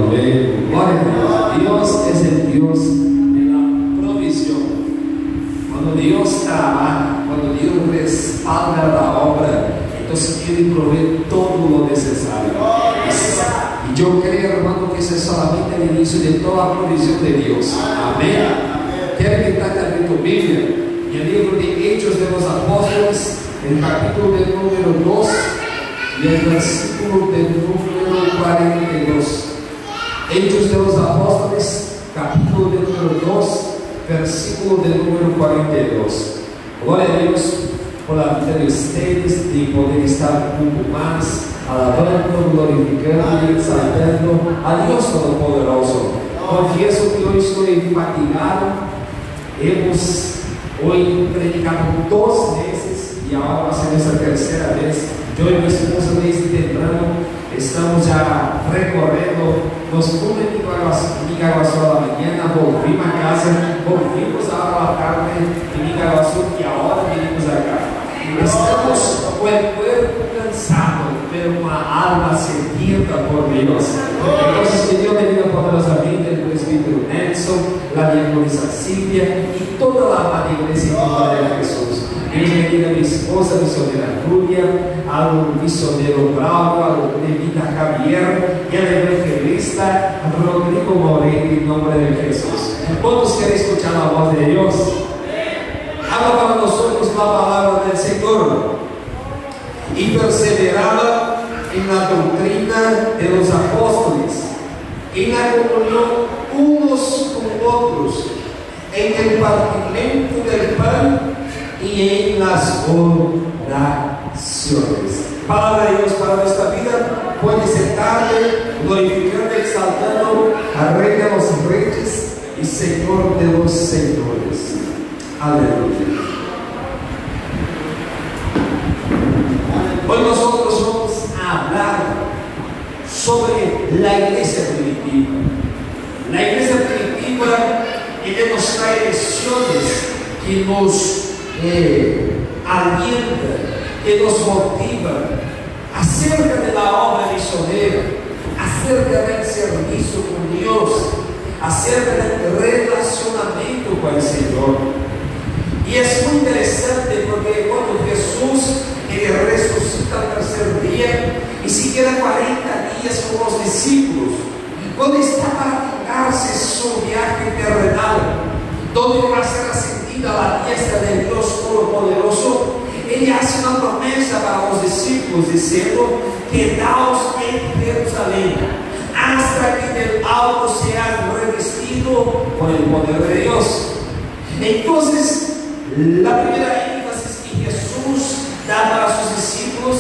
Amén. Gloria a Dios. Dios es el Dios de la provisión. Cuando Dios trabaja, cuando Dios respalda la obra, entonces Él provee todo lo necesario. Y yo creo, hermano, que ese es solamente el inicio de toda la provisión de Dios. Amén. Quiero que está en tu Biblia, en el libro de Hechos de los Apóstoles, el capítulo del número 2 y el versículo del número 42. Hechos de los Apóstoles, capítulo del número 2, versículo del número 42. Gloria a Dios por la vida de ustedes, de poder estar un poco más alabando, glorificando y exaltando a Dios Todopoderoso. Confieso que hoy estoy fatigado. Hemos hoy predicado 2 veces y ahora va a ser nuestra tercera vez. Yo y mi esposa desde temprano estamos ya recorrendo. Nos fuimos en Miguaguazú a la mañana, volvimos a casa, volvimos ahora a la tarde en Miguaguazú y ahora venimos acá. Estamos con el cuerpo cansado, pero una alma sedenta por Dios. Entonces, que Dios bendiga poderosamente el presbítero Nelson, la diaconisa Silvia y toda la amada iglesia en nombre de Jesús. Dios bendiga a mi esposa, misionera Julia, al misionero Bravo, al levita Javier y al evangelista Rodrigo Moreno en nombre de Jesús. ¿Cuántos quieren escuchar la voz de Dios? Habla para nosotros la palabra del Señor. Y perseveraba en la doctrina de los apóstoles, en la comunión unos con otros, en el partimiento del pan y en las oraciones. Palabra de Dios para nuestra vida. Puede sentarle, glorificando, exaltando al Rey de los Reyes y Señor de los Señores. Aleluya. Hoy nosotros vamos a hablar sobre la iglesia primitiva. La iglesia primitiva, ella nos trae lecciones que nos alientan, que nos motivan acerca de la obra misionera, acerca del servicio con Dios, acerca del relacionamiento con el Señor. Y es muy interesante porque cuando Jesús resucita al tercer día y siquiera 40 días con los discípulos, cuando está para finalizarse su viaje terrenal, donde va a ser ascendida a la diestra de Dios Todopoderoso, Él hace una promesa para los discípulos diciendo: quedaos en Jerusalén hasta que del alto sean revestido con el poder de Dios. Entonces, la primera énfasis que Jesús da para sus discípulos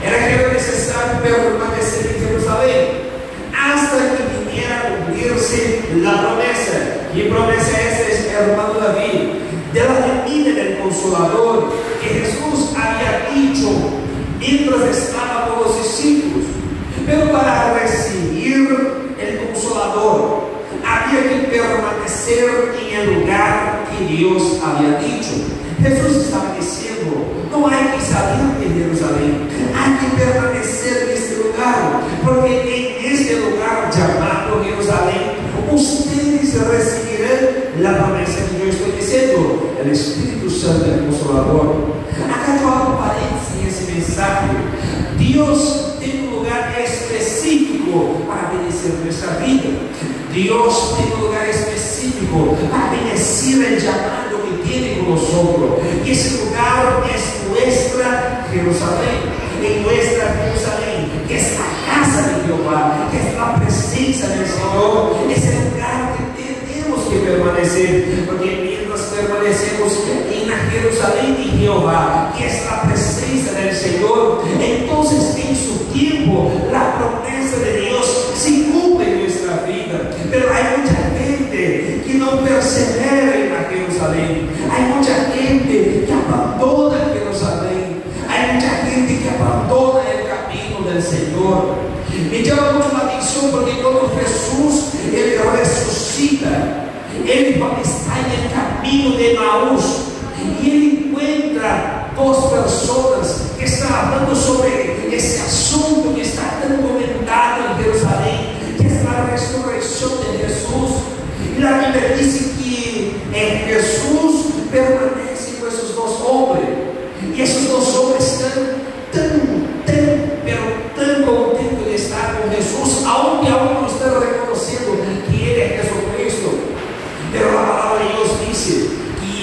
era que era necesario permanecer en Jerusalén hasta que viniera a cumplirse la promesa. Y promesa esta es, hermano David, de la venida del Consolador que Jesús había dicho mientras estaba con los discípulos. Pero para recibir el Consolador había que permanecer en el lugar que Dios había dicho. Jesús estaba diciendo: no hay que salir de Jerusalén, hay que permanecer en este lugar, porque en este lugar llamado Jerusalén ustedes recibirán la promesa que yo estoy diciendo, el Espíritu Santo, el Consolador. Acá yo hago paréntesis en ese mensaje. Dios tiene un lugar específico para bendecir nuestra vida. Dios tiene un lugar específico para bendecir el llamado que tiene con nosotros. Y ese lugar es nuestra Jerusalén. En nuestra Jerusalén, que es la casa de Jehová, que es la presencia del Señor, es el lugar que tenemos que permanecer, porque mientras permanecemos en la Jerusalén de Jehová, que es la presencia del Señor, entonces en su tiempo la promesa de Dios se cumple en nuestra vida. Pero hay mucha gente que no persevera en la Jerusalén, hay mucha gente que abandona Jerusalén, hay mucha gente que abandona el camino del Señor. Me llama mucho la atención porque cuando Jesús Él resucita, Él está en el camino de Maús y Él encuentra 2 personas que están hablando sobre ese asunto que está tan comentado en Jerusalén, que es la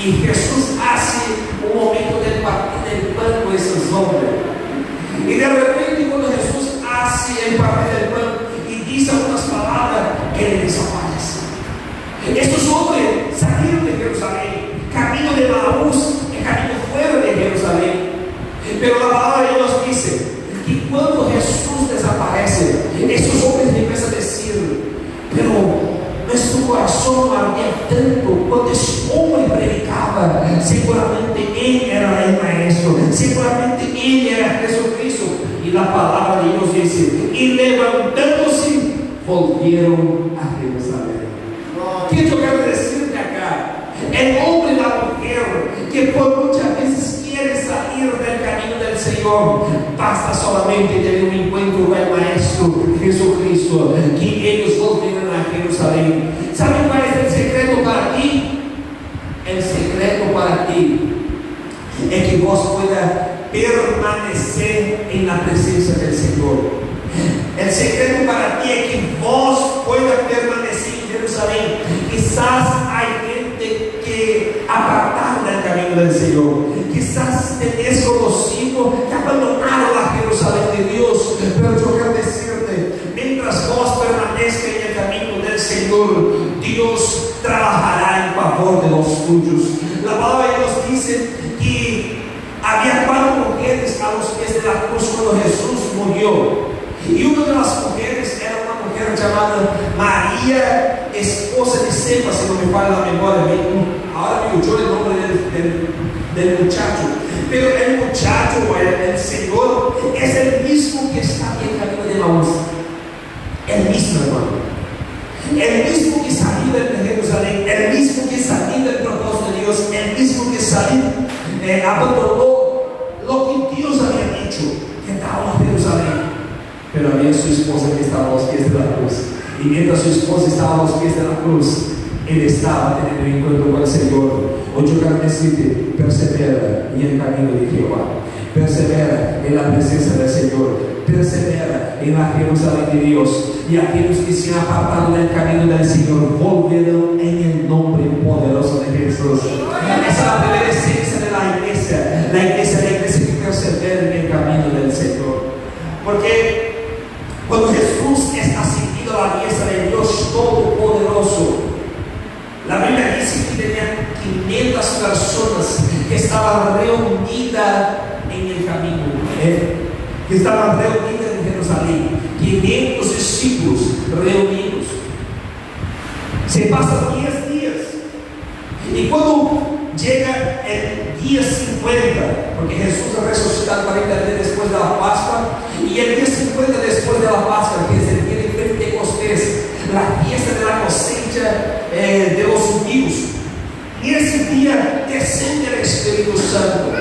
Y Jesús hace un momento de partir del pan con esos hombres. Y de repente, cuando Jesús hace el partir del pan y dice algunas palabras, Él desaparece. Estos hombres salieron de Jerusalén, camino de Maús, el camino fuera de Jerusalén. Pero la palabra de Dios dice que cuando Jesús desaparece, estos hombres empiezan a decir: pero nuestro corazón ardía tanto cuando ese hombre predicaba. Seguramente Él era el Maestro, seguramente Él era Jesucristo. Y la palabra de Dios dice: y levantándose, volvieron a Jerusalén. ¿Qué yo quiero decirte acá? El hombre y la mujer que por muchas veces quiere salir del camino del Señor, basta solamente tener un encuentro con el Maestro Jesucristo, que ellos volvieron a Jerusalén. ¿Saben cuál es el secreto para ti? El secreto para ti es que vos puedas permanecer en la presencia del Señor. El secreto para ti es que vos puedas permanecer en Jerusalén. Quizás hay gente que apartaron del camino del Señor. Quizás tenés conocido que abandonaron la Jerusalén de Dios. Pero yo quiero decirte, mientras vos permanezcas en el camino del Señor, Dios trabajará en favor de los tuyos. La palabra de Dios dice que había 4 mujeres a los pies de la cruz cuando Jesús murió. Y una de las mujeres era una mujer llamada María, esposa de Cefa, si no me falla la memoria. Ahora me oyó el nombre del muchacho. Pero el muchacho, el Señor, es el mismo que está en el camino de Maús. El mismo, hermano. El mismo que salió de Jerusalén, el mismo que salió del propósito de Dios, el mismo que salió, abandonó lo que Dios había dicho, que estaba en Jerusalén. Pero había su esposa que estaba a los pies de la cruz. Y mientras su esposa estaba a los pies de la cruz, él estaba teniendo un encuentro con el Señor. Hoy yo quiero decirte: persevera en el camino de Jehová, persevera en la presencia del Señor, persevera en la Jerusalén de Dios. Y aquellos que se han apartado del camino del Señor, volvieron en el nombre poderoso de Jesús. Esa es la primera esencia de la iglesia que persevera en el camino del Señor. Porque cuando Jesús está sentado a la diestra de Dios Todopoderoso, la Biblia dice que tenían 500 personas que estaban reunidas en el camino, que estaban reunidas en Jerusalén, 500 discípulos reunidos. Se pasan 10 días, y cuando llega el día 50, porque Jesús resucita 40 días después de la Pascua, y el día 50 después de la Pascua, que es el día de Pentecostés, la fiesta de la cosecha de los judíos, y ese día desciende el Espíritu Santo.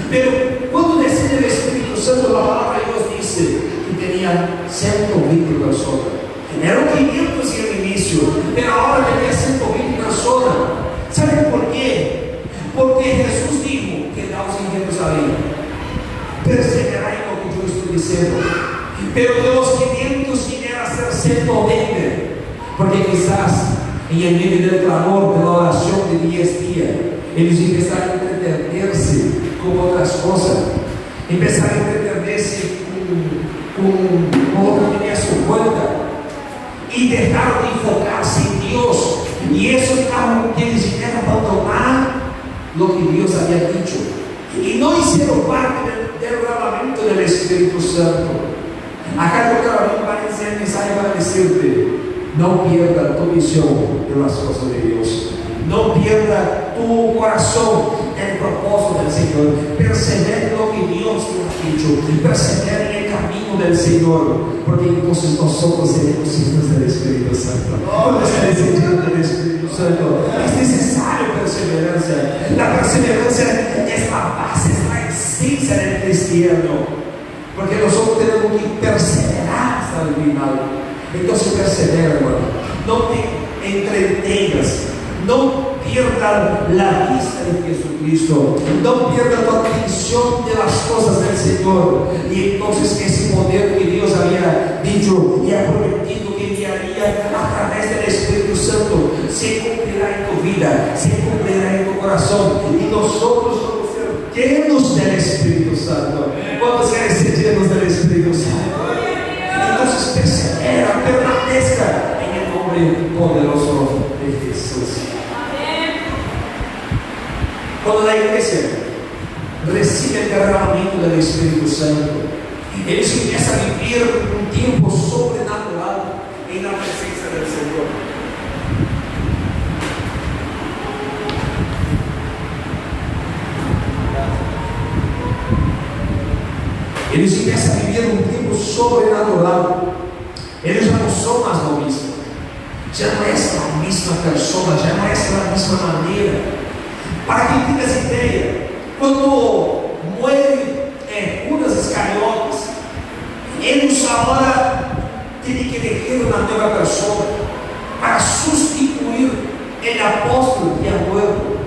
Pero cuando desciende el Espíritu Santo, la palabra de Dios dice que tenía 120 personas. Eran 500 en el inicio, pero ahora tenía 120 personas. ¿Saben por qué? Porque Jesús dijo: quedaos en Jerusalén, perseveráis en lo que yo estoy diciendo. Pero de los 500 vinieron a ser 120, porque quizás en el medio del clamor de la oración de 10 días, ellos empezaron a entretenerse con otras cosas, empezaron a entretenerse con lo que tenía su cuenta, y dejaron de enfocarse en Dios. Y eso estaba que ellos querían abandonar lo que Dios había dicho, y no hicieron parte del derramamiento del Espíritu Santo. Acá yo quiero abrir para enseñar el mensaje para decirte: no pierda tu visión de las cosas de Dios, no pierda tu corazón el propósito del Señor. Persevera en lo que Dios te ha dicho, persevera en el camino del Señor, porque entonces nosotros seremos hijos del Espíritu Santo. Cuando se necesita del Espíritu Santo, es necesario perseverancia. La perseverancia es la base, es la esencia del cristiano, porque nosotros tenemos que perseverar hasta el final. Entonces persevera, hermano. No te entretengas, no pierdas la vista de Jesucristo, no pierdas tu atención de las cosas del Señor. Y entonces ese poder que Dios había dicho y ha prometido que enviaría a través del Espíritu Santo se cumplirá en tu vida, se cumplirá en tu corazón. Y nosotros vamos a ser llenos del Espíritu Santo. ¿Cuántos quieren ser llenos del Espíritu Santo? Entonces persevera, permanezca en el nombre poderoso de Jesús. Cuando la iglesia recibe el derramamiento del Espíritu Santo, ellos empiezan a vivir un tiempo sobrenatural en la presencia del Señor. Ellos empiezan a vivir un tiempo sobrenatural. Ellos ya no son más lo mismo. Ya no es la misma persona, ya no es la misma manera. Para que tengas ideia, quando muere Judas Iscariotes, eles agora têm que elegir uma nova pessoa para substituir o apóstolo que ha muerto.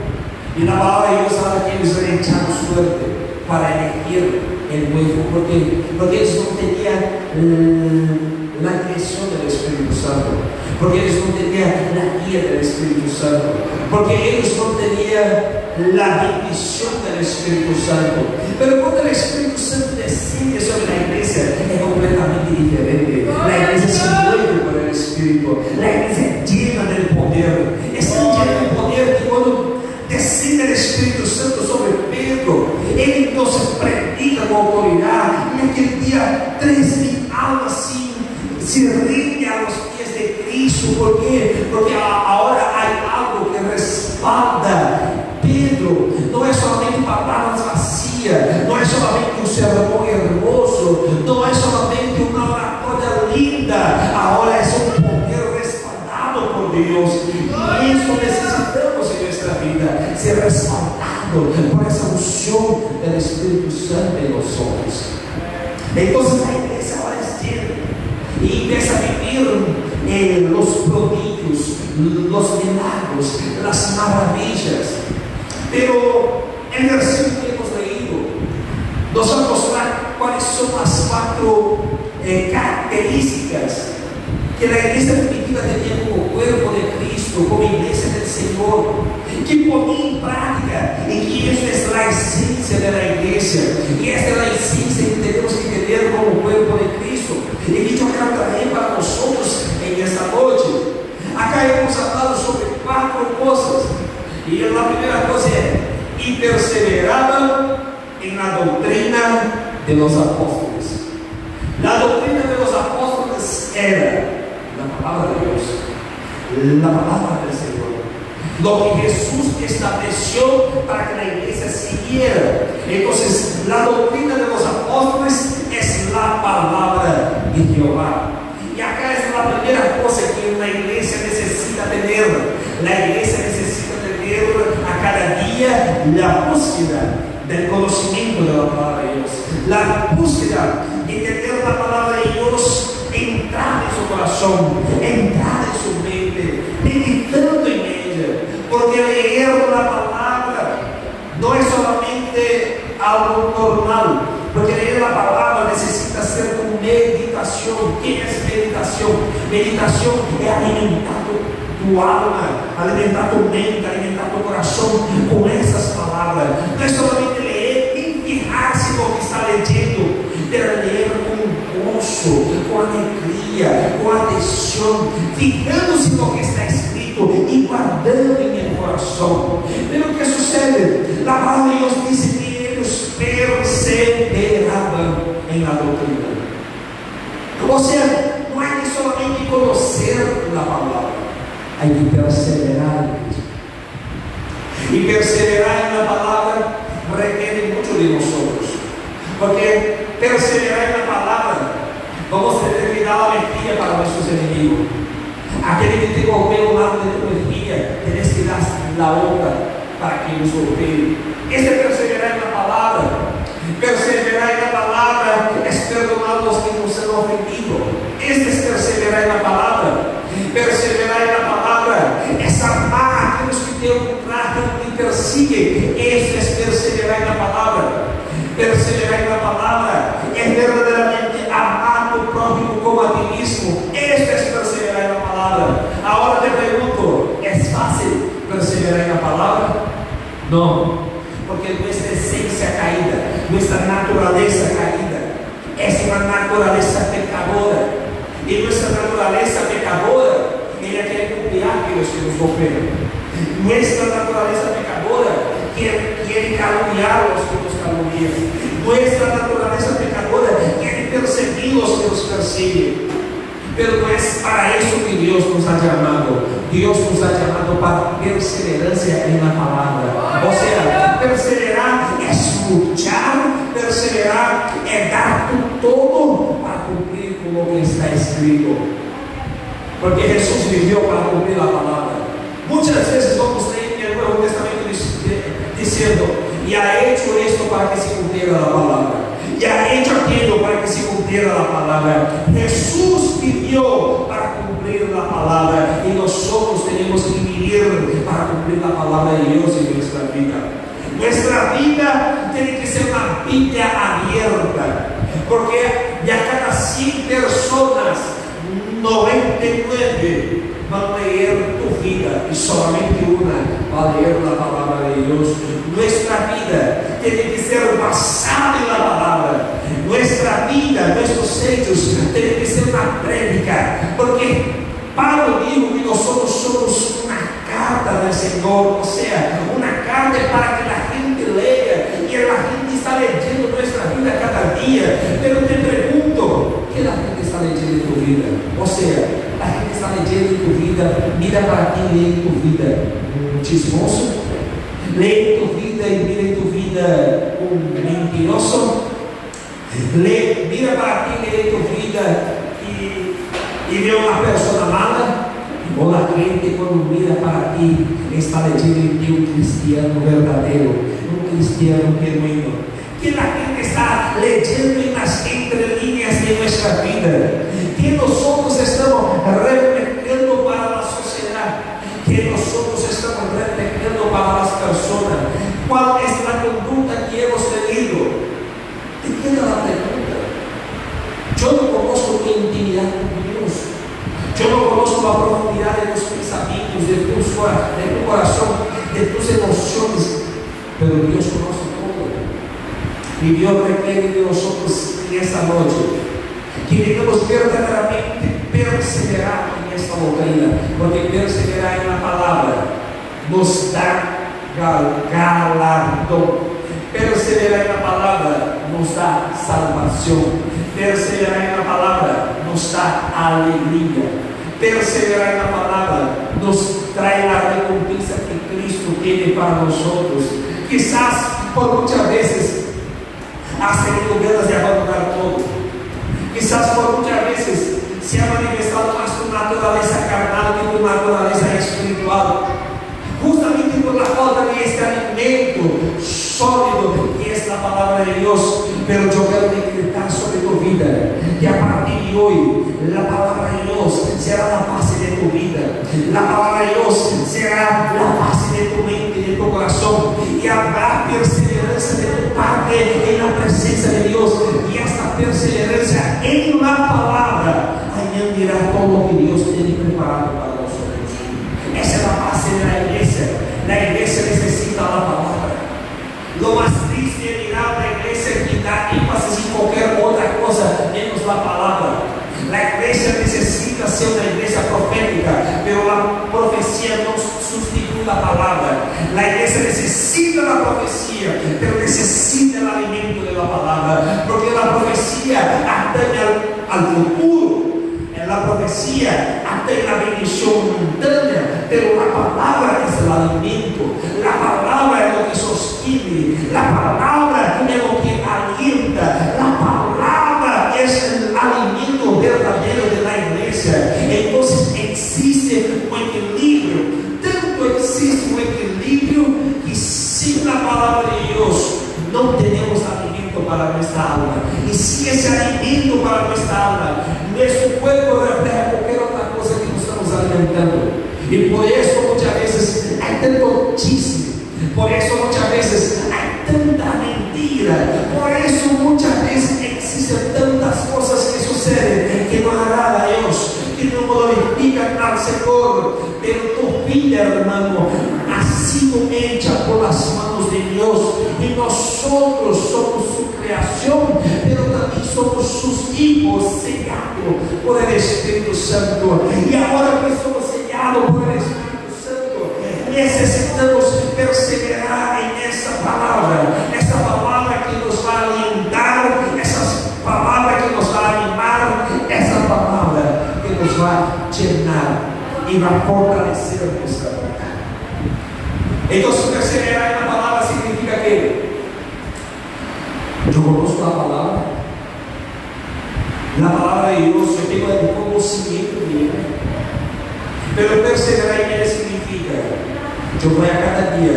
E na palavra de Deus fala que eles han echado suerte para elegir o nuevo, porque eles não tinham la dirección del Espíritu Santo, porque ellos no tenían la guía del Espíritu Santo, porque ellos no tenían la bendición del Espíritu Santo. Pero cuando el Espíritu Santo desciende sobre la iglesia, es completamente diferente. La iglesia se mueve por el Espíritu, la iglesia es llena del poder, es tan llena del poder que cuando desciende el Espíritu Santo sobre Pedro, él entonces predica con autoridad. En aquel día 3.000 almas se rinden a los pies de Cristo. ¿Por qué? Porque ahora hay algo que respalda Pedro. No es solamente palabras vacías, no es solamente un sermón hermoso, no es solamente una oratoria linda. Ahora es un poder respaldado por Dios. Y eso necesitamos en nuestra vida, ser respaldado por esa unción del Espíritu Santo en nosotros. Entonces la iglesia ahora es llena y empieza a vivir los prodigios, los milagros, las maravillas. Pero el versículo que hemos leído nos va a mostrar cuáles son las 4 características que la iglesia primitiva tenía como cuerpo de Cristo, como iglesia del Señor, que ponía en práctica, y que esta es la esencia de la iglesia, y esta es la esencia que tenemos que tener como cuerpo de Cristo, y que yo quiero traer para nosotros en esta noche. Acá hemos hablado sobre 4 cosas, y la primera cosa es: y perseveraban en la doctrina de los apóstoles. La doctrina de los apóstoles era la palabra de Dios, la palabra del Señor, lo que Jesús estableció para que la iglesia siguiera. Entonces, la doctrina de los apóstoles es la palabra de Jehová. Y acá es la primera cosa que una iglesia necesita tener. La iglesia necesita tener a cada día la búsqueda del conocimiento de la palabra de Dios, la búsqueda de tener la palabra de Dios entrar en su corazón, entrar en su mente, meditando en ella, porque leer la palabra no es solamente algo normal, porque leer la palabra necesita ser con meditación. ¿Qué es meditación? Meditación es alimentar tu alma, alimentar tu mente, alimentar tu corazón con esas palabras. No es solamente leer y fijarse en lo que está leyendo, pero leer con gozo, con alegría, con atención, fijándose en lo que está escrito y guardando en el corazón. Pero ¿qué sucede? La palabra de Dios dice que ellos perseveraban en la doctrina. O sea, no hay que solamente conocer la palabra, hay que perseverar en ella. Y perseverar en la palabra requiere mucho de nosotros, porque perseverar en la palabra, vamos a tener que dar la mejilla para nuestros enemigos. Aquel que te golpea un lado de tu mejilla, tienes que dar la otra para que nos golpee. Este es perseverar en la palabra. Perseverar en la palabra es perdonar a los que nos han ofendido. Este es perseverar en la palabra. Perseverar en la palabra es amar a aquellos que te ultrajan y persiguen. Este es perseverar en la palabra. Perseverar en la palabra es verdaderamente amar a tu prójimo como a ti mismo. Esto es perseverar en la palabra. Ahora te pregunto, ¿es fácil perseverar en la palabra? No, porque nuestra esencia caída, nuestra naturaleza caída, es una naturaleza pecadora. Y nuestra naturaleza pecadora, ella quiere cumplir aquellos que nos golpean. Nuestra naturaleza pecadora quiere calumniar a los que nos calumnian. Nuestra naturaleza pecadora quiere perseguir a los que nos persiguen. Pero no es para eso que Dios nos ha llamado. Dios nos ha llamado para perseverancia en la palabra. O sea, perseverar es luchar, perseverar es dar tu todo para cumplir con lo que está escrito. Porque Jesús vivió para cumplir la palabra. Muchas veces vamos leer el Nuevo Testamento diciendo, y ha hecho esto para que se cumpliera la palabra, y ha hecho aquello para que se cumpliera la palabra. Jesús vivió para cumplir la palabra, y nosotros tenemos que vivir para cumplir la palabra de Dios en nuestra vida. Nuestra vida tiene que ser una Biblia abierta, porque de cada 100 personas, 99 van a leer tu vida y solamente una va a leer la palabra de Dios. Nuestra vida tiene que ser basada en la palabra. Nuestra vida, nuestros hechos tienen que ser una prédica, porque Pablo dijo que nosotros somos una carta del Señor, o sea, una carta para que la gente lea, y la gente está leyendo nuestra vida cada día. Pero te pregunto, ¿qué la gente está leyendo en tu vida? O sea, la gente está leyendo en tu vida, mira para ti, lee en tu vida un chismoso, lee en tu vida y mira en tu vida un mentiroso, mira para ti, lee en tu vida y ve una persona mala. O la gente cuando mira para ti está leyendo en ti un cristiano verdadero, un cristiano genuino. Que la gente está leyendo en las entrelíneas de nuestra vida, que nosotros estamos reflejando para la sociedad, que nosotros estamos reflejando para las personas. ¿Cuál es la conducta que hemos tenido? Te queda la pregunta. Yo no conozco tu intimidad con Dios. Yo no conozco la profundidad de tus pensamientos, de tu corazón, de tus emociones, pero Dios conoce todo. Y Dios requiere de nosotros en esta noche que debemos verdaderamente perseverar en esta doctrina, porque perseverar en la palabra nos da galardón. Perseverar en la palabra nos da salvación. Perseverar en la palabra nos da alegría. Perseverar en la palabra nos trae la recompensa que Cristo tiene para nosotros. Quizás por muchas veces has tenido ganas de abandonar todo. Quizás por muchas veces se ha manifestado más tu naturaleza carnal que tu naturaleza espiritual, justamente por la falta de este alimento sólido que es la palabra de Dios. Pero yo quiero decretar sobre tu vida que a partir de hoy la palabra de Dios será la base de tu vida, la palabra de Dios será la base de tu mente y de tu corazón, y habrá perseverancia de tu parte en la presencia de Dios, y esta perseverancia en la palabra añadirá todo lo que Dios tiene preparado para nosotros. Esa es la base de la iglesia. La iglesia necesita la palabra. Lo más triste es mirar la iglesia que da énfasis en cualquier otra cosa menos la palabra. La iglesia necesita ser una iglesia profética, pero la profecía no sustituye la palabra. La iglesia necesita la profecía, pero necesita el alimento de la palabra, porque la profecía atañe al futuro. La profecía atañe la bendición momentánea, pero la palabra es el alimento. La palabra es lo que sostiene. La palabra es lo que alienta. La palabra es el alimento verdadero de la iglesia. Entonces existe un equilibrio. Tanto existe un equilibrio que sin la palabra de Dios no tenemos alimento para nuestra alma. Y sin ese alimento para nuestra alma, nuestro cuerpo refleja cualquier otra cosa que nos estamos alimentando. Y por eso muchas veces hay tanto chisme, por eso muchas veces hay tanta mentira, por eso muchas veces existen tantas cosas que suceden que no agradan a Dios, que no glorifican al Señor. Pero tu vida, hermano, sido hecha por las manos de Dios, y nosotros somos su creación, pero también somos sus hijos, sellados por el Espíritu Santo. Y ahora que somos sellados por el Espíritu Santo, necesitamos perseverar en esa palabra que nos va a alientar, esa palabra que nos va a animar, esa palabra que nos va a llenar y va a fortalecer nuestra vida. Entonces, perseverar en la palabra significa que yo conozco la palabra de Dios, yo tengo el conocimiento de ella, pero perseverar en ella significa yo voy a cada día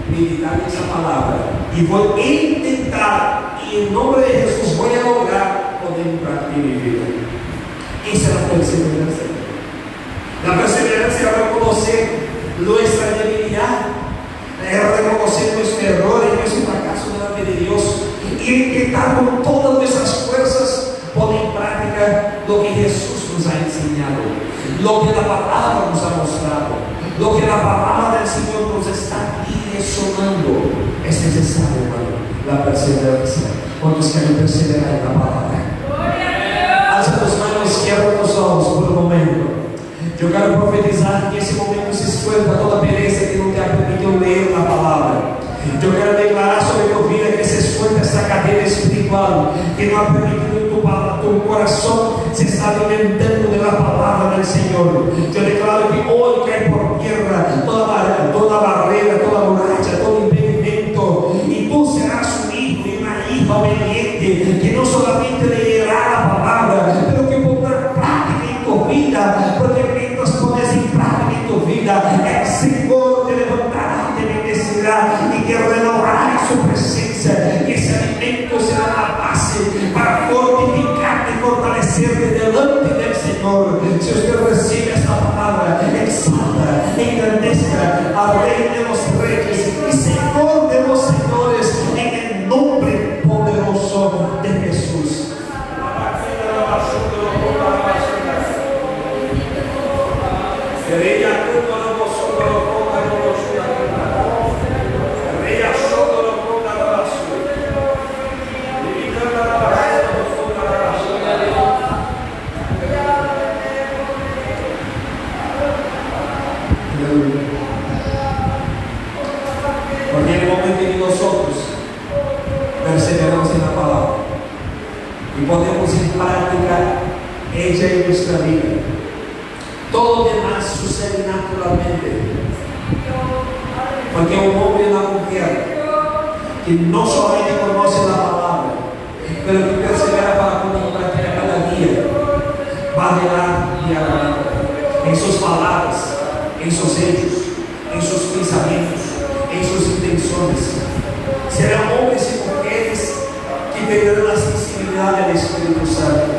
meditar en esa palabra y voy a intentar, y en nombre de Jesús voy a lograr poner en práctica mi vida. Esa es la perseverancia. La perseverancia es reconocer nuestra debilidad, es reconocer nuestro error y nuestro fracaso delante de Dios, y intentar con todas nuestras fuerzas poner en práctica lo que Jesús nos ha enseñado, lo que la palabra nos ha mostrado, lo que la palabra del Señor nos está direccionando. Es necesario, hermano, la perseverancia. ¿Cuántos quieren perseverar en la palabra? Alza tus manos, cierra los ojos por un momento. Yo quiero profetizar que en ese momento se suelta toda pereza que no te ha permitido leer la palabra. Yo quiero declarar sobre tu vida que se suelta esta cadena espiritual que no ha permitido tu corazón se está alimentando de la palabra del Señor. Yo declaro que hoy cae por tierra toda barrera, toda muralla, todo impedimento, y tú serás un hijo y una hija obediente que no solamente leerá la palabra, pero que pondrá práctica en tu vida, porque mientras pones en práctica en tu vida, el Señor te levantará, te bendecirá y te renovará en su presencia, y ese alimento será la base para fortificarte y fortalecerte delante del Señor. Si usted recibe esta palabra, exalta, engrandezca al Rey de los Reyes y Señor de los Señores, en el nombre poderoso de Jesús. Porque en el momento en que nosotros perseveramos en la palabra y ponemos en práctica ella en nuestra vida, todo lo demás sucede naturalmente. Porque un hombre y una mujer que no solamente conoce la palabra, pero que persevera para poner en práctica cada día, va a velar diariamente en sus palabras, en sus hechos, en sus pensamientos, en sus intenciones. Serán hombres y mujeres que tendrán la sensibilidad del Espíritu Santo,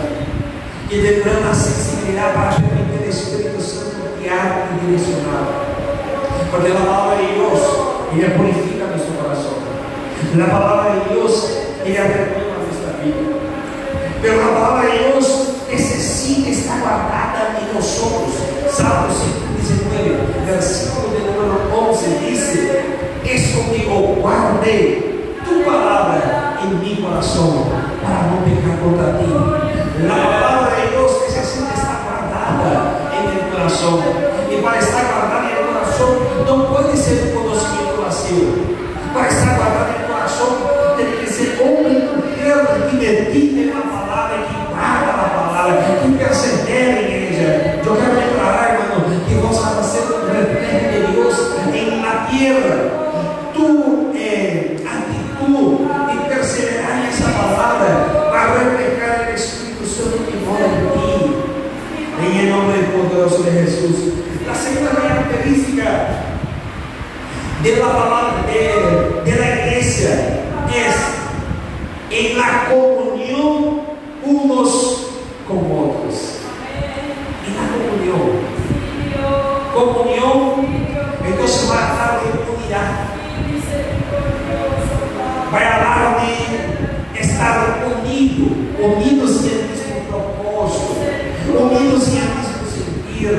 que tendrán la sensibilidad para permitir el Espíritu Santo guiar y direccionar. Porque la palabra de Dios, ella purifica nuestro corazón. La palabra de Dios, ella renueva nuestra vida. Pero la palabra de Dios necesita estar guardada en nosotros. Salmo 119, versículo de número 11 dice: es contigo, guardé tu palabra en mi corazón para no pecar contra ti. La palabra de Dios necesita estar guardada en el corazón, y para estar guardada en el corazón no puede ser un conocimiento vacío. Para estar guardada en el corazón tiene que ser hombre y mujer que medite en la palabra, que guarda la palabra, que persevera en ella. Yo quiero declarar, hermano, que vamos a hacer un reflejo de Dios en la tierra. Tu actitud y perseverar en esa palabra va a reflejar el Espíritu Santo que mora en ti, en el nombre poderoso de Jesús. La segunda característica de la palabra de la iglesia es en la comunión unos con otros. En la comunión, entonces va a hablar de unidad, va a hablar de estar unidos en el mismo propósito, unidos en el mismo sentido,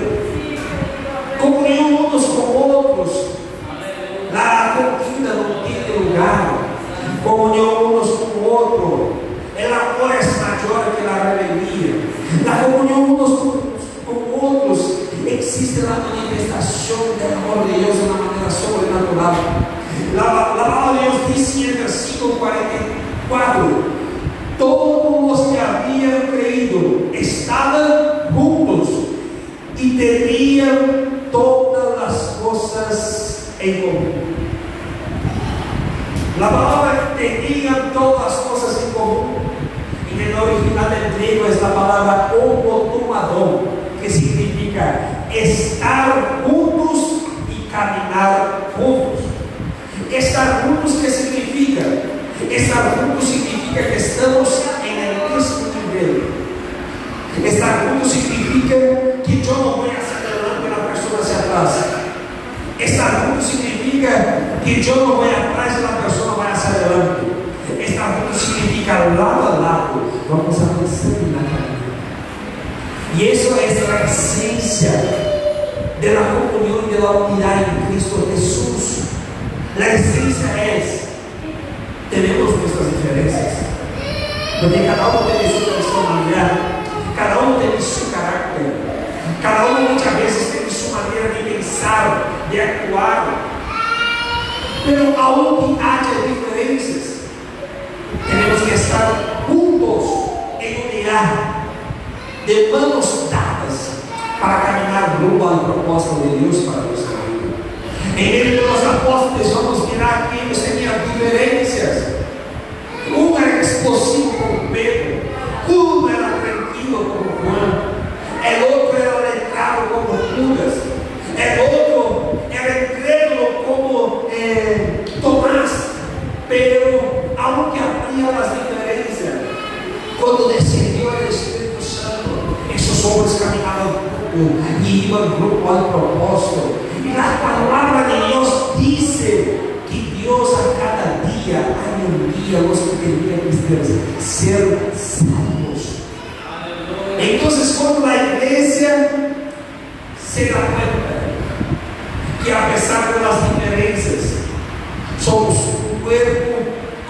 comunión unos con otros. comunión unos con otros. El amor es mayor que la rebeldía. La comunión unos con otros. Existe la manifestación del amor de Dios de una manera sobrenatural. La palabra de Dios dice en el versículo 44: todos los que habían creído estaban juntos y tenían todas las cosas en común. La palabra tenían todas las cosas en común, en el original del griego es la palabra homotumadón, que significa estar juntos y caminar juntos. Estar juntos, ¿qué significa? Estar juntos significa que estamos en el mismo nivel. Estar juntos significa que yo no voy hacia adelante y la persona hacia atrás. Estar juntos significa que yo no voy atrás y la persona va hacia adelante. Estar juntos significa lado a lado vamos avanzando en la caminata. Y eso es la esencia de la comunión y de la unidad en Cristo Jesús. La esencia es: tenemos nuestras diferencias, porque cada uno tiene su personalidad, cada uno tiene su carácter, cada uno muchas veces tiene su manera de pensar, de actuar. Pero aunque haya diferencias, tenemos que estar juntos en unidad, de manos dadas, para caminar rumbo al propósito de Dios para nuestra vida. En el de los apóstoles vamos a mirar que ellos tenían diferencias. Uno era explosivo como Pedro, uno era tranquilo como Juan, el otro era letrado como Judas, el otro era incrédulo como Tomás. Pero aunque había las diferencias, cuando descendió el Espíritu Santo, esos hombres caminaban juntos y iban rumbo al propósito. Y la palabra de Dios dice que Dios a cada día añadía los que tenían que ser salvos. Entonces, cuando la iglesia se da cuenta que a pesar de las diferencias, somos un cuerpo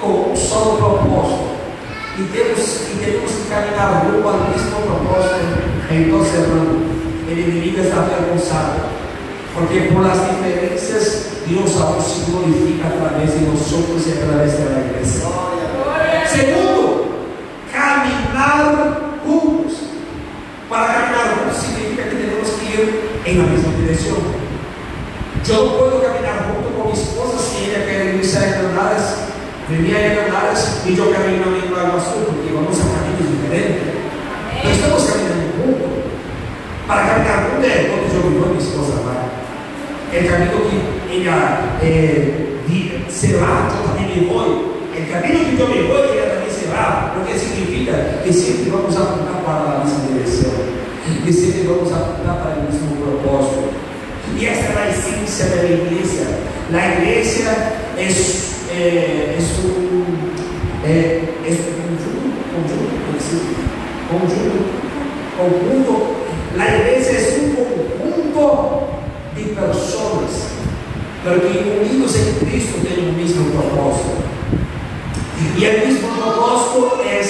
con un solo propósito y tenemos que caminar rumbo al mismo propósito, entonces, hermano, el enemigo está avergonzado. Porque por las diferencias Dios aún se glorifica a través de nosotros y a través de la iglesia. Segundo, caminar juntos. Para caminar juntos significa que tenemos que ir en la misma dirección. Yo no puedo caminar junto con mi esposa si ella quiere irse a Hernandez, venir a Hernandez y yo camino a Nicolás Azul, porque vamos a caminos diferentes. No estamos caminando juntos. Para caminar juntos es donde yo vivo y mi esposa va. El camino que ella se va, yo también me voy. El camino que yo me voy, ella también se va. Lo que significa que siempre vamos a apuntar para la misma dirección, que siempre vamos a apuntar para el mismo propósito. Y esta es la esencia de la iglesia. La iglesia es un conjunto. La iglesia es un conjunto de personas, pero que unidos en Cristo tienen un mismo propósito. Y el mismo propósito es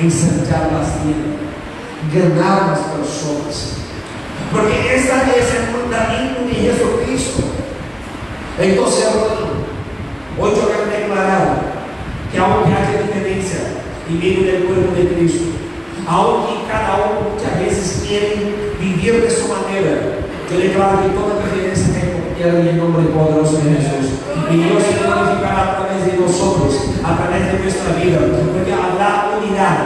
ensanchar las vidas, ganar las personas, porque esta es el fundamento de Jesucristo. Entonces, hermano, hoy yo quiero declarar que aunque haya diferencia en medio del pueblo de Cristo, aunque cada uno muchas veces quiere vivir de su manera, yo declaro que toda diferencia es copiada en el nombre poderoso de Jesús. Y Dios se glorificará a través de nosotros, a través de nuestra vida, porque habrá unidad,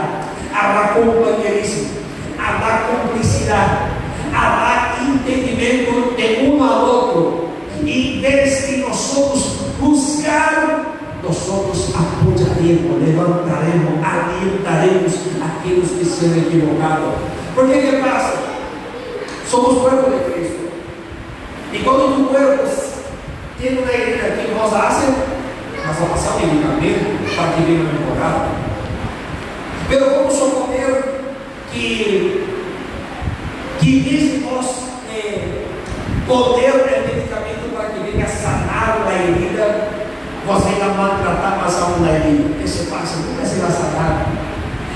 habrá compañerismo, habrá complicidad, habrá entendimiento de uno al otro. Y desde nosotros buscar, nosotros apoyaremos, levantaremos, alientaremos a aquellos que se han equivocado. Porque ¿qué pasa? Somos cuerpo de Cristo. Y cuando tu cuerpo tiene una herida que nos hace, vas a pasar medicamento para que venga mejorado. Pero vamos a suponer que mismos poder del medicamento para que venga a sanar la herida, você vai maltratar mais a uma ali. Isso passa, nunca se vai sanar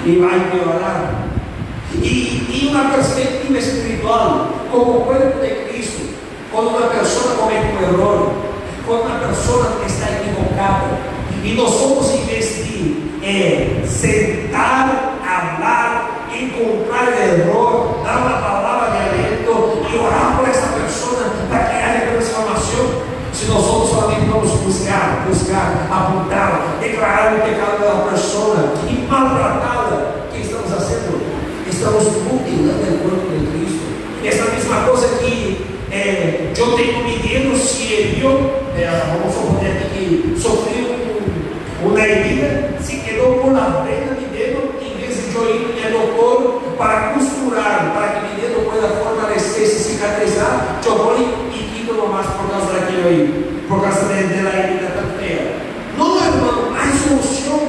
e vai piorar. E uma perspectiva espiritual, como o corpo de Cristo, quando uma pessoa comete um erro, quando uma pessoa está equivocada, e nós somos, em vez de sentar, falar, encontrar o erro, dar uma palavra de alento e orar por essa pessoa para que haja transformação. Se nós solamente vamos buscar, apontar, declarar o pecado da pessoa e maltratá-la, o que estamos fazendo? Estamos mutilando o corpo de Cristo. Essa mesma coisa que eu tenho medo se eu, vamos suponer que sofreu uma herida, se quedou com a pena de dedo, em vez de eu ir ao doutor para costurar, para que o dedo possa fortalecer, se cicatrizar, eu vou e quito nomás por causa daquilo aí, por causa da herida tão feia. Não, irmão, há solução,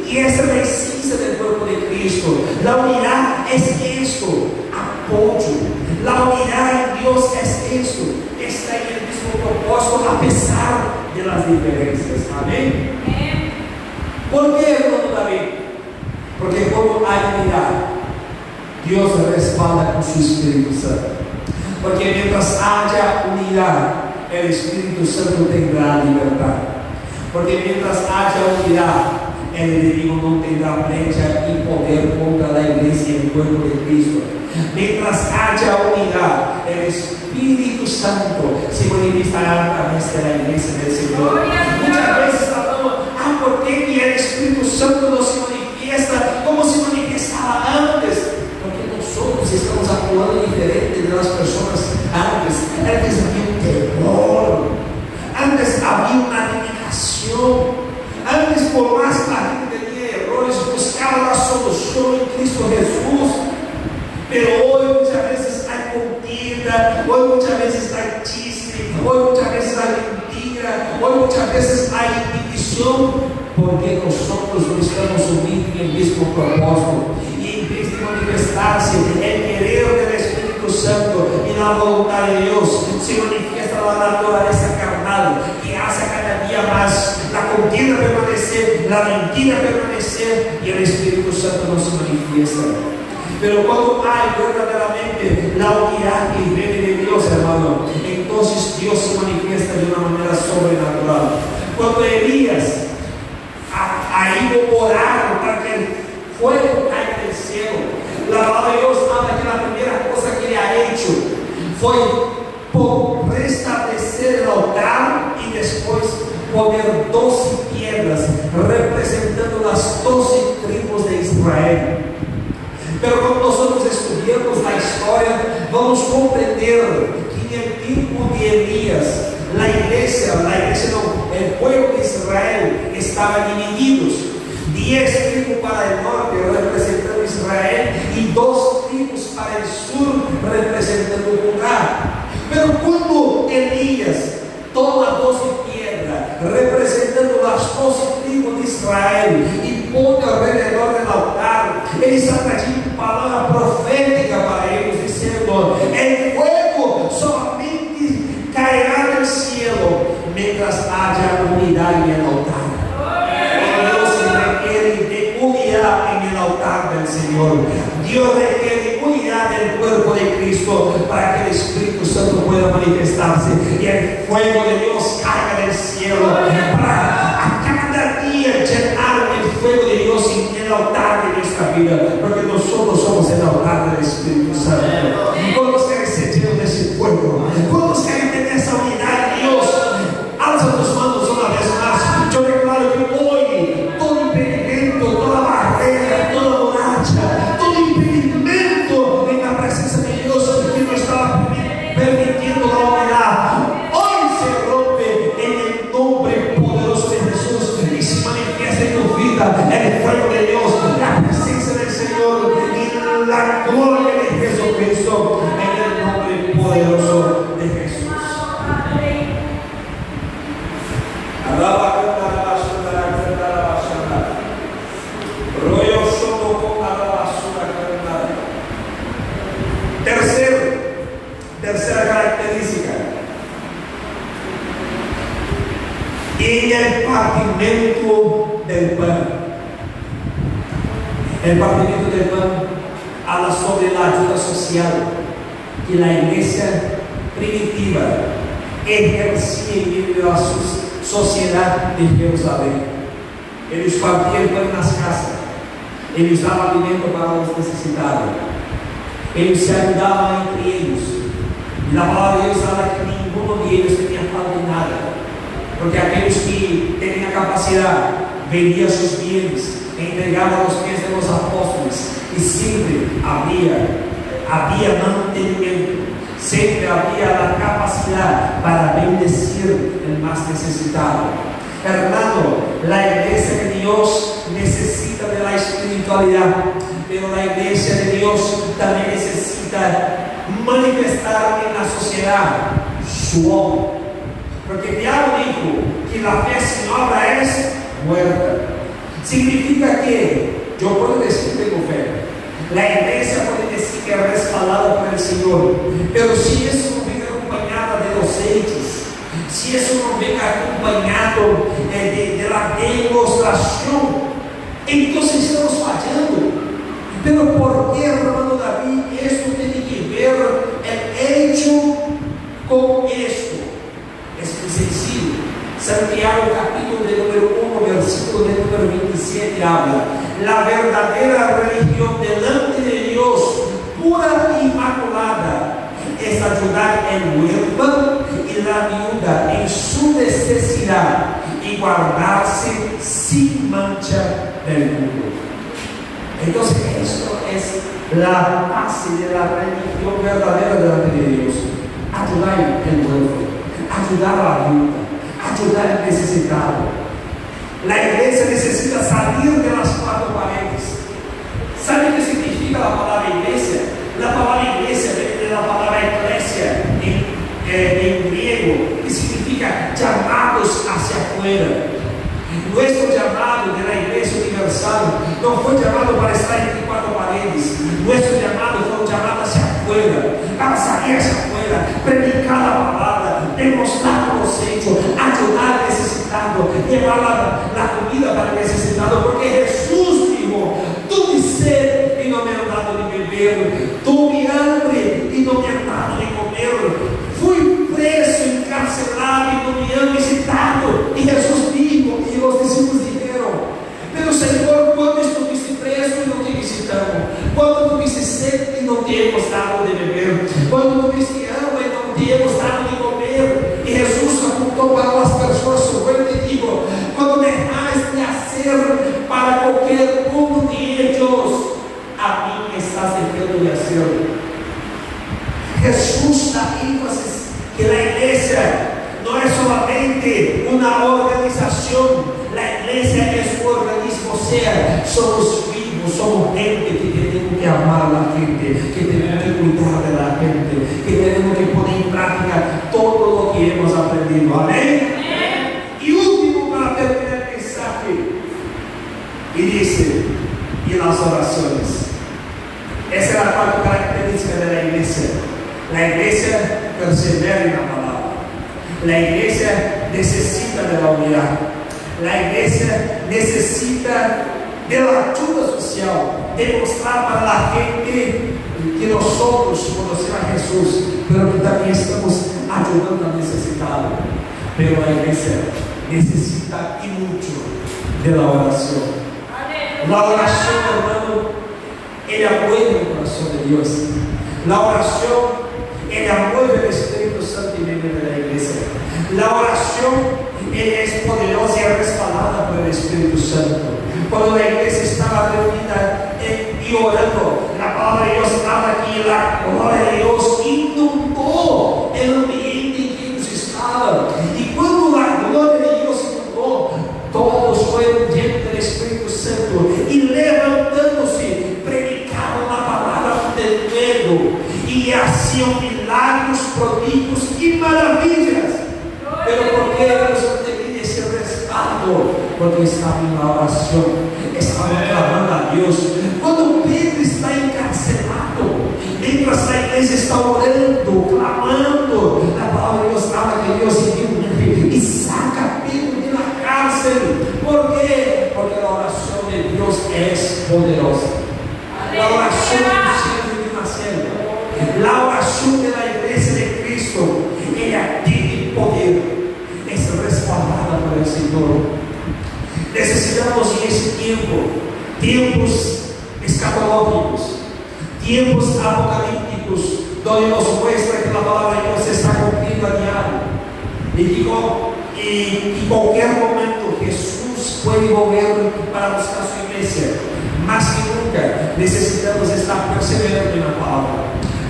e essa é a essência do corpo de Cristo. La unidad es esto, apoyo. La unidad en Dios es esto, está en el mismo propósito a pesar de las diferencias. Amén. ¿Por qué, hermano David? Porque como hay unidad, Dios respalda con su Espíritu Santo. Porque mientras haya unidad, el Espíritu Santo tendrá libertad. Porque mientras haya unidad, el enemigo no tendrá brecha y poder contra la iglesia y el cuerpo de Cristo. Mientras haya unidad, el Espíritu Santo se manifestará a través de la iglesia del Señor. Muchas veces hablamos, ¿por qué el Espíritu Santo no se manifiesta como se manifestaba antes? Porque nosotros estamos actuando diferente de las personas antes. Antes había un temor, antes había una limitación. Antes, por más que la gente tenía errores, buscaba la solución en Cristo Jesús. Pero hoy muchas veces hay contienda, hoy muchas veces hay chiste, hoy muchas veces hay mentira, hoy muchas veces hay división, porque nosotros no estamos unidos en el mismo propósito. Y en vez de manifestarse el querer del Espíritu Santo y la voluntad de Dios, se manifiesta la naturaleza carnal, que hace cada día más la contienda permanecer, la mentira permanecer, y el Espíritu Santo no se manifiesta. Pero cuando hay verdaderamente la unidad que viene de Dios, hermano, entonces Dios se manifiesta de una manera sobrenatural. Cuando Elías ha ido a orar para que el fuego caiga del cielo, la palabra de Dios habla que la primera cosa que le ha hecho fue por restablecer el altar y después poner 12 piedras representando las 12 tribus de Israel. Pero cuando nosotros estudiamos la historia, vamos a comprender que en el tiempo de Elías, la iglesia no, el pueblo de Israel estaba divididos. 10 tribus para el norte representando Israel y 2 tribus para el sur representando Judá. Pero cuando Elías toma 12 piedras representando las 12 tribus de Israel y pone alrededor del altar, él está trayendo palavra profética para ellos, diciendo: el fuego solamente caerá del cielo mientras haya unidad en el altar. Dios requiere de unidad en el altar del Señor. Dios requiere unidad del cuerpo de Cristo para que el Espíritu Santo pueda manifestarse y el fuego de Dios caiga del cielo para a cada día llenar el fuego de Dios en el altar de nuestra vida, porque nosotros somos el altar del Espíritu Santo. ¿Cuántos quieren ser llenos de ese fuego? ¿Cuántos quieren tener esa unidad de Dios? Alza tus manos una vez más. Yo declaro que hoy todo impedimento, toda barrera, toda muralla, todo impedimento en la presencia de Dios que no estaba permitiendo la unidad, hoy se rompe en el nombre poderoso de Jesús y se manifiesta en tu vida el fuego de Dios, la presencia del Señor y la gloria de Jesucristo en el nombre poderoso de Jesús. Tercera característica. en el partimiento del pan. El partimiento del pan habla sobre la ayuda social que la iglesia primitiva ejercía en medio de la sociedad de Jerusalén. Ellos partían pan en las casas, ellos daban alimento para los necesitados, ellos se ayudaban entre ellos. Y la palabra de Dios habla que ninguno de ellos tenía falta de nada, porque aquellos que tenían capacidad vendían sus bienes, entregaban los pies de los apóstoles, y siempre había mantenimiento, siempre había la capacidad para bendecir el más necesitado. Hermano, la iglesia de Dios necesita de la espiritualidad, pero la iglesia de Dios también necesita manifestar en la sociedad su obra, porque el diablo dijo que la fe sin obra es muerta. Significa que yo puedo decir que tengo fe, la iglesia puede decir que es respaldada por el Señor, pero si eso no viene acompañada de los hechos, si eso no viene acompañado de la demostración, entonces estamos fallando. Pero ¿por qué, hermano David, esto tiene que ver el hecho con esto? Es muy sencillo. Santiago capítulo de número 1, versículo de número 27 habla: la verdadera religión delante de Dios, pura e inmaculada, es ayudar al huérfano y la viuda en su necesidad y guardarse sin mancha del mundo. Entonces esto es la base de la religión verdadera delante de Dios: ayudar al huérfano, ayudar a la viuda, ayudar al necesitado. La iglesia necesita salir de las cuatro paredes. ¿Sabe qué significa la palabra iglesia? La palabra iglesia viene de la palabra eclesia en griego, que significa llamados hacia afuera. Nuestro llamado de la Iglesia Universal no fue llamado para estar entre cuatro paredes. Nuestro llamado fue un llamado hacia afuera, para salir hacia afuera, predicar la palabra, demostrar los hechos, ayudar al necesitado, llevar la comida para el necesitado, porque Jesús dijo: tuve sed y no me han dado de beber, tuve hambre y no me han dado de comer, fui preso, encarcelado y no me han visitado. Y Jesús dijo, y los discípulos dijeron: pero Señor, cuando estuviste preso y no te visitamos, cuando tuviste sed y no te hemos dado de beber, cuando tuviste hambre y no te hemos dado de comer. Y Jesús apuntó para las personas su fuerte y dijo: cuando dejáis de hacer para cualquier uno de ellos, a mí me estás dejando de hacer. Jesús da énfasis que la iglesia no es solamente una organización, la iglesia es un organismo, o sea, somos vivos, somos gente que tenemos que amar a la gente, que tenemos que cuidar de la gente, que tenemos que poner en práctica todo lo que hemos aprendido. Amén. Amén. Y último, para terminar el mensaje, y dice: y las oraciones. Esa es la cuarta característica de la iglesia. La iglesia persevera en la palabra. La iglesia necesita de la unidad. La iglesia necesita de la ayuda social, demostrar para la gente que nosotros conocemos a Jesús, pero que también estamos ayudando al necesitado. Pero la iglesia necesita y mucho de la oración. La oración, hermano, ella mueve el corazón de Dios. La oración, ella mueve el Espíritu Santo en medio de la iglesia. La oración, ella es poderosa y respaldada por el Espíritu Santo. Cuando la iglesia estaba reunida y orando, la palabra de Dios habla que la gloria de Dios inundó el ambiente en que ellos estaban. Y cuando la gloria de Dios inundó, todos fueron llenos del Espíritu Santo y levantándose, predicaban la palabra de nuevo y hacían milagros, prodigios y maravillas. Pero ¿por qué ellos no tenían ese respaldo? Porque estaban en la oración, estaban clamando a Dios. Cuando Pedro está encarcelado, mientras la iglesia está orando, clamando, la palabra de Dios habla que Dios y saca a Pedro de la poderosa. La oración del siervo de Marcelo, la oración de la iglesia de Cristo, ella tiene poder, es respaldada por el Señor. Necesitamos en ese tiempo, tiempos escatológicos, tiempos apocalípticos, donde nos muestra que la palabra de Dios se está cumpliendo a diario. Y cualquier momento Jesús puede volver para buscar su iglesia. Más que nunca necesitamos estar perseverando en la palabra.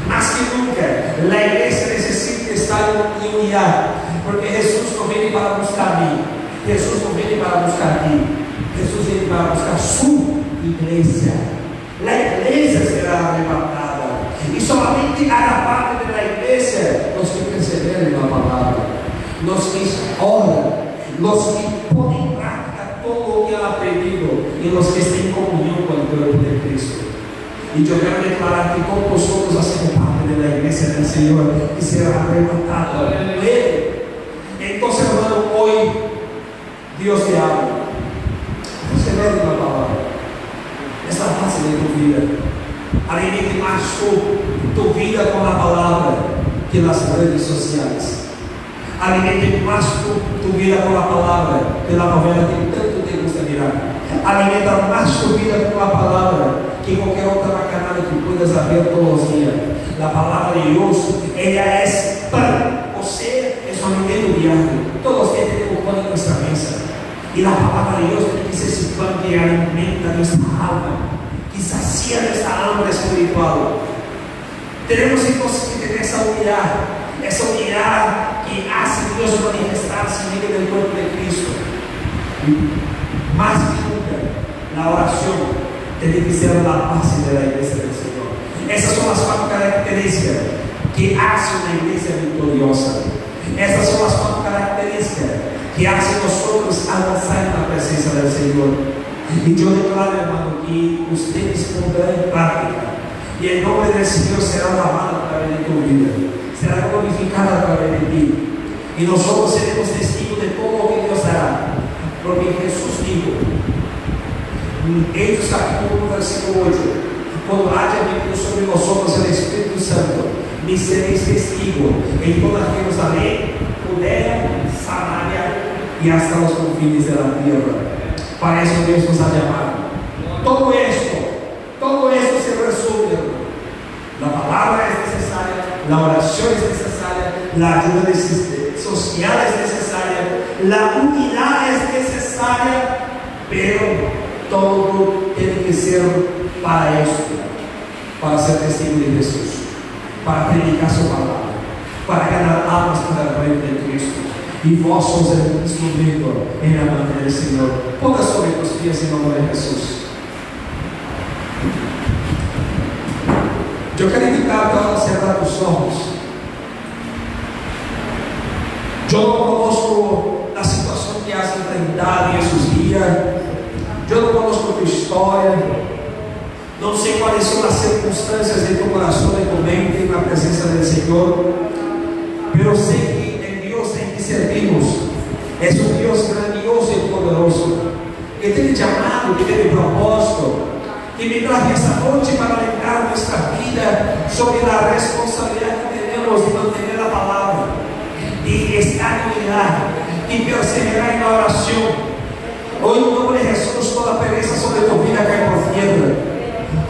Más que nunca la iglesia necesita estar en unidad, porque Jesús no viene para buscar a mí, Jesús no viene para buscar a ti, Jesús viene para buscar su iglesia. La iglesia será arrebatada y solamente hará parte de la iglesia los que perseveren en la palabra, los que oran, los que ponen en práctica todo lo que han aprendido y los que estén en comunión con el cuerpo de Cristo. Y yo quiero declarar que todos nosotros hacemos parte de la iglesia del Señor y será arrebatado. Entonces, hermano, hoy Dios te habla. Você lê la palabra. Esa base de tu vida. Alimente más tu vida con la palabra que las redes sociales. Alimente más tu vida con la palabra que la novela que tanto te gusta mirar. Alimenta más tu vida con la palabra que cualquier otra canal que puedas ver todos los días. La palabra de Dios, ella es pan, o sea, es un alimento diario. Todos los días tenemos pan en nuestra mesa. Y la palabra de Dios tiene que ser ese pan que alimenta nuestra alma, que sacia nuestra hambre espiritual. Tenemos entonces que tener esa unidad que hace Dios manifestarse en medio del cuerpo de Cristo. Más que nunca, la oración tiene que ser la base de la iglesia del Señor. Esas son las 4 características que hacen una iglesia victoriosa. Estas son las 4 características que hacen nosotros avanzar en la presencia del Señor. Y yo declaro, hermano, que ustedes pondrán en práctica y el nombre del Señor será alabado a través de tu vida, será glorificado a través de ti, y nosotros seremos testigos de todo lo que Dios hará, porque Jesús dijo en Hechos capítulo 1 versículo 8: cuando haya venido sobre nosotros el Espíritu Santo, me seréis testigos en toda Jerusalén, Judea, Samaria y hasta los confines de la tierra. Para eso Dios nos ha llamado. Todo esto se resume. La palabra es necesaria, la oración es necesaria, la ayuda social es necesaria, la unidad es necesaria, pero todo tiene que ser para esto, para ser testigo de Jesús, para predicar su palabra, para ganar almas para el reino de Cristo. Y vos sos el instrumento en la mano del Señor. Ponga sobre tus pies en nombre de Jesús. Yo quiero invitarte ahora a cerrar tus ojos. Yo no conozco la situación que has enfrentado en esos días. Yo no conozco tu historia. No sé cuáles son las circunstancias de tu corazón y tu mente en la presencia del Señor. Pero sé que el Dios en que servimos es un Dios grandioso y poderoso, que tiene llamado, que tiene propósito, que me traje esta noche para alegrar nuestra vida sobre la responsabilidad que tenemos de mantener la palabra, de estar en unidad y perseverar en la oración. Hoy en nombre de Jesús, toda pereza sobre tu vida cae por tierra.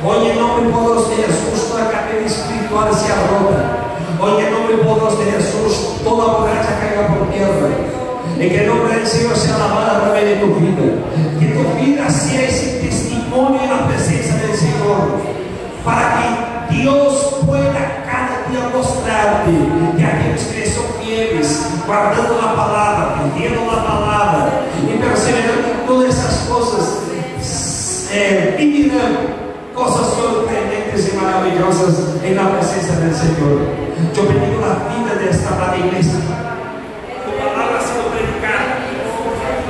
Hoy en nombre poderoso de Jesús, toda cadena espiritual se rota. Hoy en nombre poderoso de Jesús, toda borracha caiga por tierra. En que el nombre del Señor sea alabado a través de tu vida. Que tu vida sea ese testimonio en la presencia del Señor, para que Dios pueda cada día mostrarte que aquellos que son fieles, guardando la palabra, viviendo la palabra y perseverando en todas esas cosas, vivirán cosas sorprendentes y maravillosas en la presencia del Señor. Yo bendigo la vida de esta amada iglesia. Tu palabra ha sido predicada,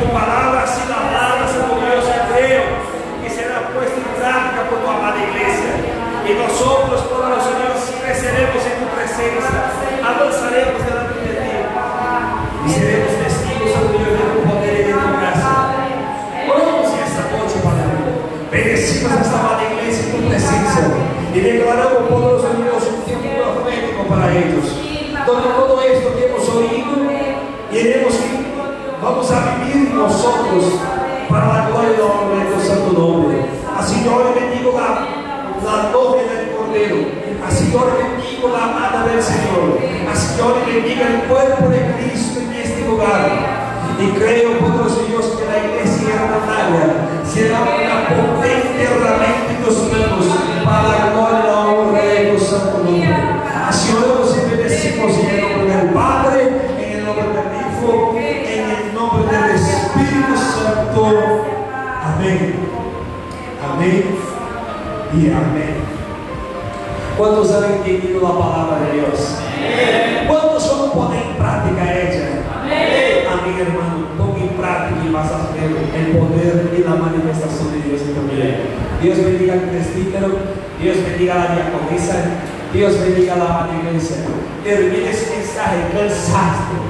tu palabra ha sido hablada, Señor Dios, creo que será puesta en práctica por tu amada iglesia. Y nosotros, todos Señor, creceremos en tu presencia, avanzaremos delante de ti y seremos testigos, Señor Dios, de tu poder y de tu gracia. Oramos esta noche, Padre. Bendecimos esta queremos que vamos a vivir nosotros para la gloria y la honra de tu santo nombre. Así yo le bendigo la novia del Cordero. Así yo le bendigo la amada del Señor. Así yo le bendigo el cuerpo de Cristo en este lugar. Y creo, poderoso Dios, que la iglesia hermanaria será una potente herramienta en tus manos para la gloria y la honra de tu santo nombre. Así oramos y bendecimos en el nombre del Padre, en el nombre del Hijo, en el nombre del Espíritu Santo. Amén. Amén y amén. ¿Cuántos han entendido la palabra de Dios? ¿Cuántos van a poner en práctica ella? Amén, hermano. Ponga en práctica y vas a ver el poder y la manifestación de Dios en tu vida. Dios bendiga al presbítero, Dios bendiga a la diaconisa, Dios bendiga a la iglesia. Termine ese mensaje cansaste.